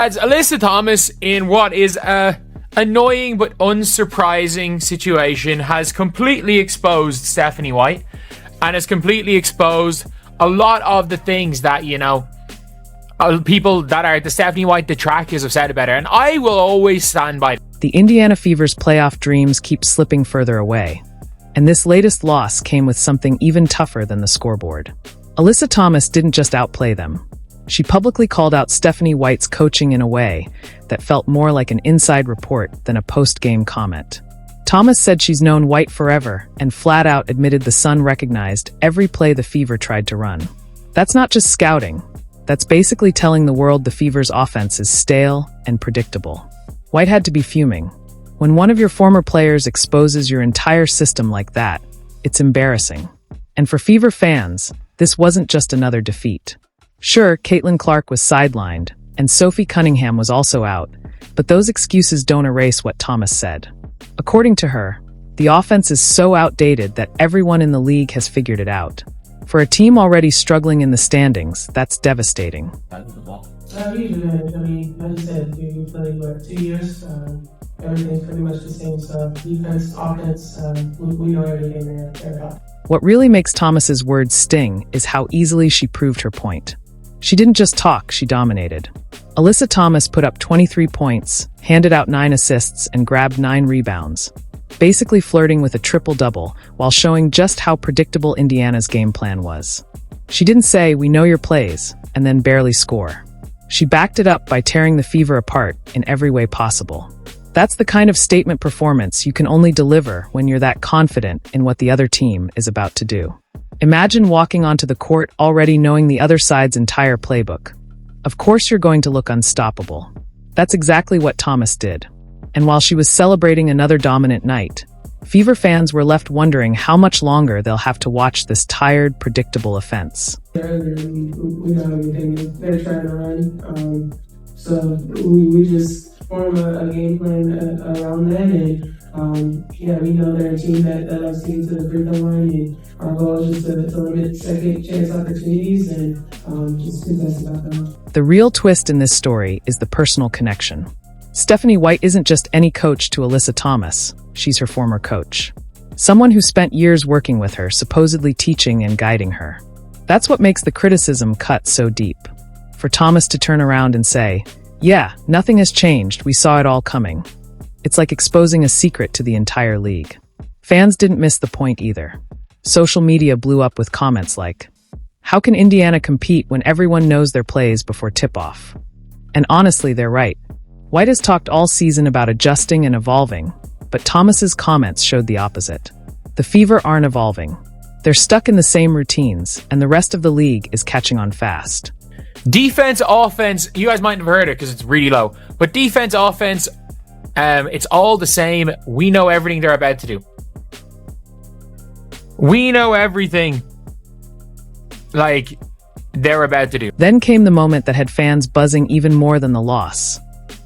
As Alyssa Thomas, in what is a annoying but unsurprising situation, has completely exposed Stephanie White and has completely exposed a lot of the things that, people that are the Stephanie White detractors have said about her, and I will always stand by. The Indiana Fever's playoff dreams keep slipping further away, and this latest loss came with something even tougher than the scoreboard. Alyssa Thomas didn't just outplay them. She publicly called out Stephanie White's coaching in a way that felt more like an inside report than a post-game comment. Thomas said she's known White forever and flat out admitted the Sun recognized every play the Fever tried to run. That's not just scouting. That's basically telling the world the Fever's offense is stale and predictable. White had to be fuming. When one of your former players exposes your entire system like that, it's embarrassing. And for Fever fans, this wasn't just another defeat. Sure, Caitlin Clark was sidelined, and Sophie Cunningham was also out, but those excuses don't erase what Thomas said. According to her, the offense is so outdated that everyone in the league has figured it out. For a team already struggling in the standings, that's devastating. Usually, like you said, we played, 2 years? Everything's pretty much the same stuff. Defense, offense, we know everything there. What really makes Thomas's words sting is how easily she proved her point. She didn't just talk, she dominated. Alyssa Thomas put up 23 points, handed out 9 assists, and grabbed 9 rebounds, basically flirting with a triple-double while showing just how predictable Indiana's game plan was. She didn't say, "We know your plays," and then barely score. She backed it up by tearing the Fever apart in every way possible. That's the kind of statement performance you can only deliver when you're that confident in what the other team is about to do. Imagine walking onto the court already knowing the other side's entire playbook. Of course you're going to look unstoppable. That's exactly what Thomas did. And while she was celebrating another dominant night, Fever fans were left wondering how much longer they'll have to watch this tired, predictable offense. Earlier, we know everything they're trying to run, so we just form a game plan around that, and we know they're a team that loves to get to the free throw line, and our goal is just to limit second chance opportunities and just contest about them. The real twist in this story is the personal connection. Stephanie White isn't just any coach to Alyssa Thomas, she's her former coach. Someone who spent years working with her, supposedly teaching and guiding her. That's what makes the criticism cut so deep. For Thomas to turn around and say, "Yeah, nothing has changed, we saw it all coming." It's like exposing a secret to the entire league. Fans didn't miss the point either. Social media blew up with comments like, "How can Indiana compete when everyone knows their plays before tip-off?" And honestly, they're right. White has talked all season about adjusting and evolving, but Thomas's comments showed the opposite. The Fever aren't evolving. They're stuck in the same routines, and the rest of the league is catching on fast. Defense, offense, you guys might have heard it because it's really low, but defense, offense, it's all the same. We know everything they're about to do. We know everything they're about to do. Then came the moment that had fans buzzing even more than the loss.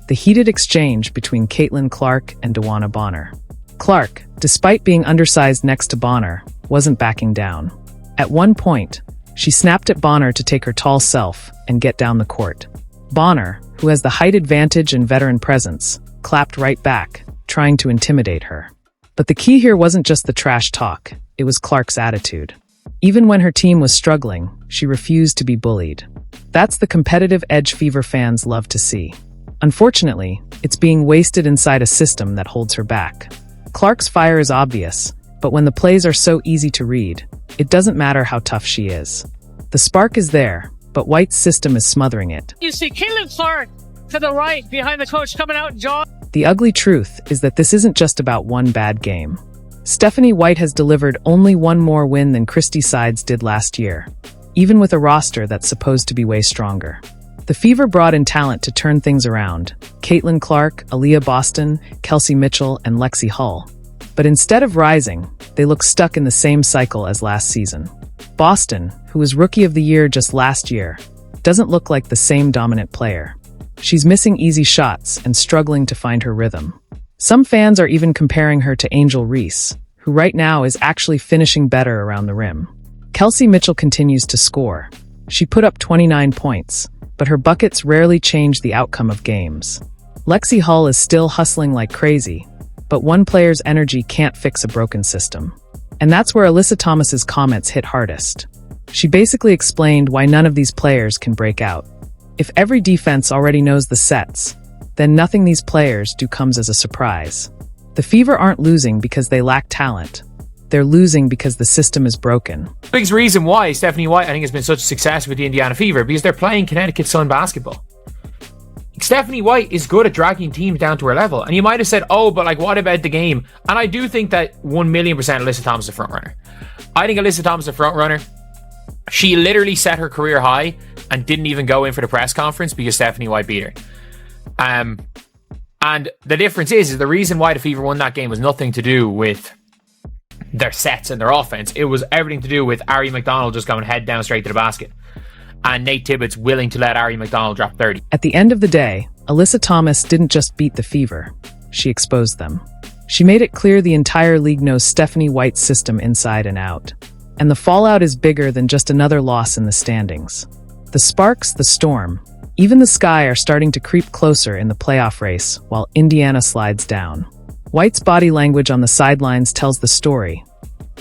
The heated exchange between Caitlin Clark and DeWanna Bonner. Clark, despite being undersized next to Bonner, wasn't backing down. At one point, she snapped at Bonner to take her tall self and get down the court. Bonner, who has the height advantage and veteran presence, clapped right back, trying to intimidate her. But the key here wasn't just the trash talk, it was Clark's attitude. Even when her team was struggling, she refused to be bullied. That's the competitive edge Fever fans love to see. Unfortunately, it's being wasted inside a system that holds her back. Clark's fire is obvious, but when the plays are so easy to read, it doesn't matter how tough she is. The spark is there, but White's system is smothering it. You see Caitlin Clark to the right behind the coach coming out and John. The ugly truth is that this isn't just about one bad game. Stephanie White has delivered only one more win than Christy Sides did last year, even with a roster that's supposed to be way stronger. The Fever brought in talent to turn things around. Caitlin Clark, Aaliyah Boston, Kelsey Mitchell, and Lexi Hull. But instead of rising, they look stuck in the same cycle as last season. Boston, who was Rookie of the Year just last year, doesn't look like the same dominant player. She's missing easy shots and struggling to find her rhythm. Some fans are even comparing her to Angel Reese, who right now is actually finishing better around the rim. Kelsey Mitchell continues to score. She put up 29 points, but her buckets rarely change the outcome of games. Lexi Hull is still hustling like crazy, but one player's energy can't fix a broken system. And that's where Alyssa Thomas's comments hit hardest. She basically explained why none of these players can break out. If every defense already knows the sets, then nothing these players do comes as a surprise. The Fever aren't losing because they lack talent. They're losing because the system is broken. The biggest reason why Stephanie White, I think, has been such a success with the Indiana Fever, because they're playing Connecticut Sun basketball. Stephanie White is good at dragging teams down to her level. And you might have said, oh, but like, what about the game? And I do think that 1,000,000% Alyssa Thomas is a front runner. I think Alyssa Thomas is a front runner. She literally set her career high and didn't even go in for the press conference because Stephanie White beat her. And the difference is the reason why the Fever won that game was nothing to do with their sets and their offense. It was everything to do with Ari McDonald just going head down straight to the basket. And Nate Tibbetts willing to let Ari McDonald drop 30. At the end of the day, Alyssa Thomas didn't just beat the Fever. She exposed them. She made it clear the entire league knows Stephanie White's system inside and out. And the fallout is bigger than just another loss in the standings. The sparks, the storm, even the sky are starting to creep closer in the playoff race while Indiana slides down. White's body language on the sidelines tells the story.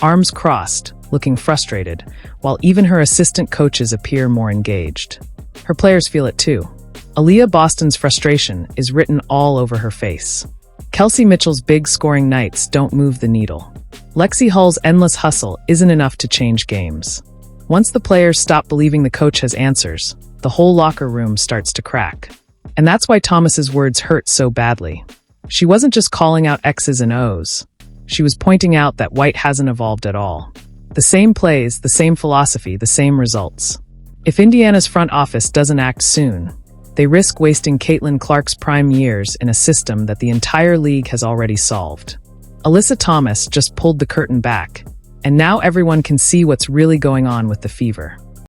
Arms crossed, looking frustrated, while even her assistant coaches appear more engaged. Her players feel it too. Aaliyah Boston's frustration is written all over her face. Kelsey Mitchell's big scoring nights don't move the needle. Lexi Hull's endless hustle isn't enough to change games. Once the players stop believing the coach has answers, the whole locker room starts to crack. And that's why Thomas's words hurt so badly. She wasn't just calling out X's and O's. She was pointing out that White hasn't evolved at all. The same plays, the same philosophy, the same results. If Indiana's front office doesn't act soon, they risk wasting Caitlin Clark's prime years in a system that the entire league has already solved. Alyssa Thomas just pulled the curtain back, and now everyone can see what's really going on with the Fever.